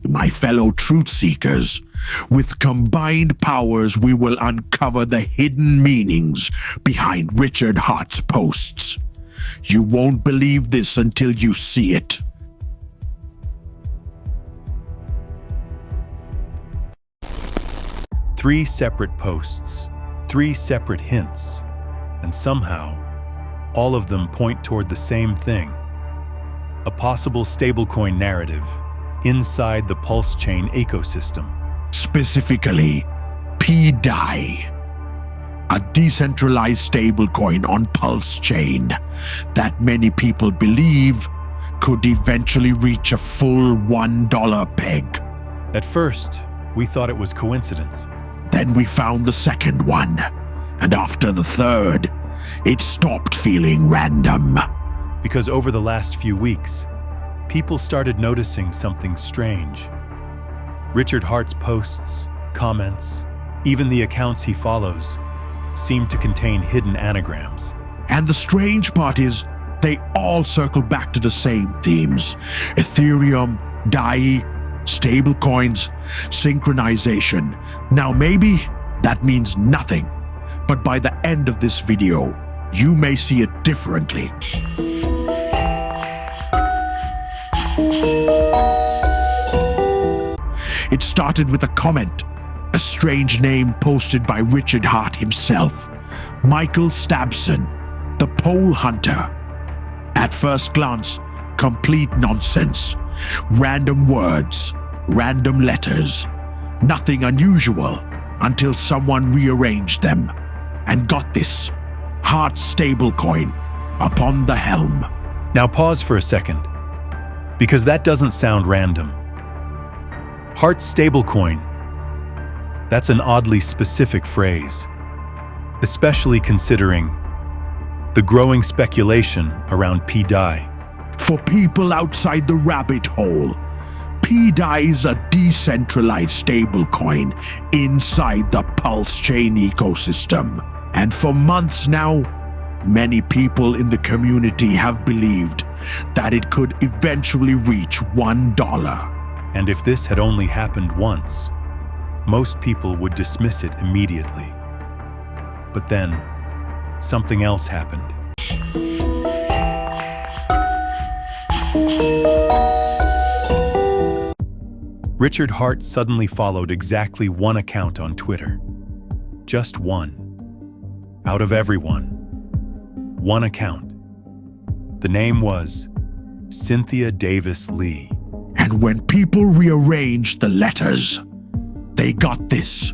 My fellow truth seekers, with combined powers we will uncover the hidden meanings behind Richard Heart's posts. You won't believe this until you see it. Three separate posts, three separate hints, and somehow, all of them point toward the same thing: a possible stablecoin narrative inside the PulseChain ecosystem. Specifically, pDai, a decentralized stablecoin on PulseChain that many people believe could eventually reach a full $1 peg. At first, we thought it was coincidence. Then we found the second one, and after the third, it stopped feeling random. Because over the last few weeks, people started noticing something strange. Richard Heart's posts, comments, even the accounts he follows, seem to contain hidden anagrams. And the strange part is, they all circle back to the same themes: Ethereum, DAI, stablecoins, synchronization. Now maybe that means nothing, but by the end of this video, you may see it differently. It started with a comment, a strange name posted by Richard Heart himself, Michael Stabson, the pole hunter. At first glance, complete nonsense. Random words, random letters. Nothing unusual until someone rearranged them and got this: Heart stablecoin upon the helm. Now pause for a second, because that doesn't sound random. Heart stablecoin. That's an oddly specific phrase, especially considering the growing speculation around pDai. For people outside the rabbit hole, pDai is a decentralized stablecoin inside the PulseChain ecosystem. And for months now, many people in the community have believed that it could eventually reach $1. And if this had only happened once, most people would dismiss it immediately. But then, something else happened. Richard Heart suddenly followed exactly one account on Twitter. Just one. Out of everyone. One account. The name was Cynthia Davis Lee. And when people rearranged the letters, they got this: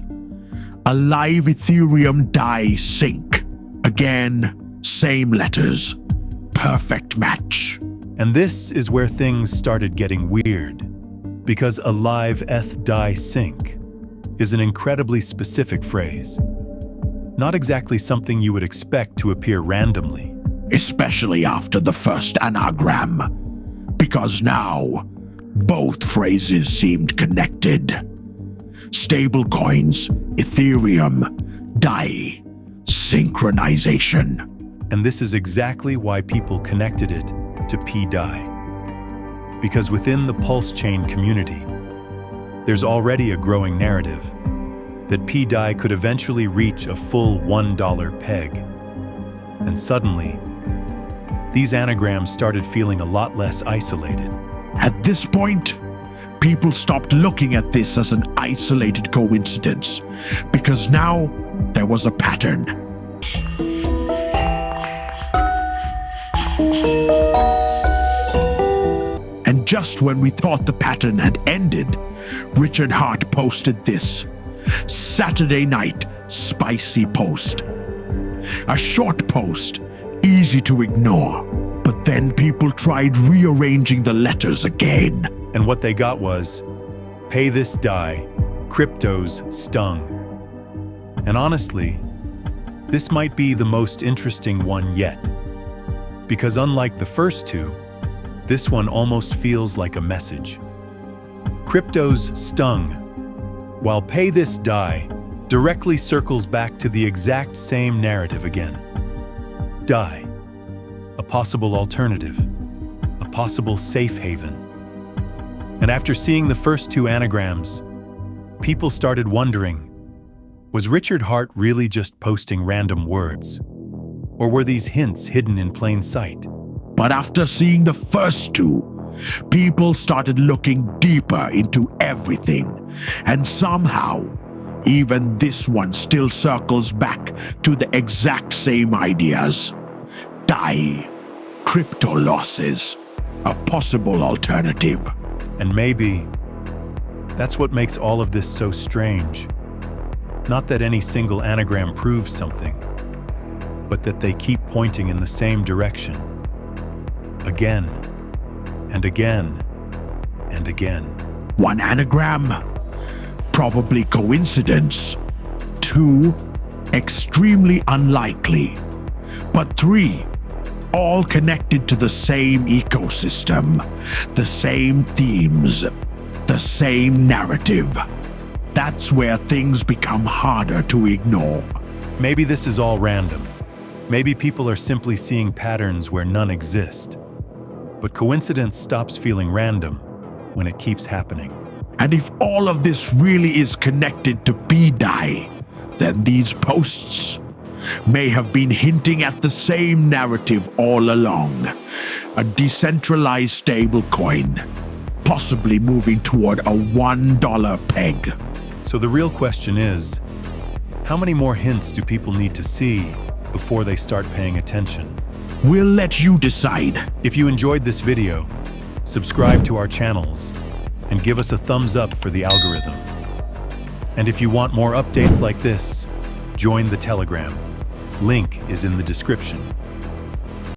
a live Ethereum DAI sync. Again, same letters. Perfect match. And this is where things started getting weird, because a live ETH DAI sync is an incredibly specific phrase. Not exactly something you would expect to appear randomly. Especially after the first anagram, because now both phrases seemed connected. Stablecoins, Ethereum, DAI, synchronization. And this is exactly why people connected it to pDai. Because within the PulseChain community, there's already a growing narrative that pDai could eventually reach a full $1 peg. And suddenly, these anagrams started feeling a lot less isolated. At this point, people stopped looking at this as an isolated coincidence, because now there was a pattern. And just when we thought the pattern had ended, Richard Heart posted this: Saturday night spicy post. A short post, easy to ignore, but then people tried rearranging the letters again. And what they got was, pay this DAI, cryptos stung. And honestly, this might be the most interesting one yet. Because unlike the first two, this one almost feels like a message. Cryptos stung, while pay this DAI directly circles back to the exact same narrative again. DAI, a possible alternative, a possible safe haven. And after seeing the first two anagrams, people started wondering, was Richard Heart really just posting random words? Or were these hints hidden in plain sight? But after seeing the first two, people started looking deeper into everything. And somehow, even this one still circles back to the exact same ideas. DAI, crypto losses, a possible alternative. And maybe that's what makes all of this so strange. Not that any single anagram proves something, but that they keep pointing in the same direction. Again, and again, and again. One anagram? Probably coincidence. Two? Extremely unlikely. But three? All connected to the same ecosystem, the same themes, the same narrative. That's where things become harder to ignore. Maybe this is all random. Maybe people are simply seeing patterns where none exist. But coincidence stops feeling random when it keeps happening. And if all of this really is connected to pDai, then these posts may have been hinting at the same narrative all along. A decentralized stablecoin, possibly moving toward a $1 peg. So the real question is, how many more hints do people need to see before they start paying attention? We'll let you decide. If you enjoyed this video, subscribe to our channels and give us a thumbs up for the algorithm. And if you want more updates like this, join the Telegram. Link is in the description.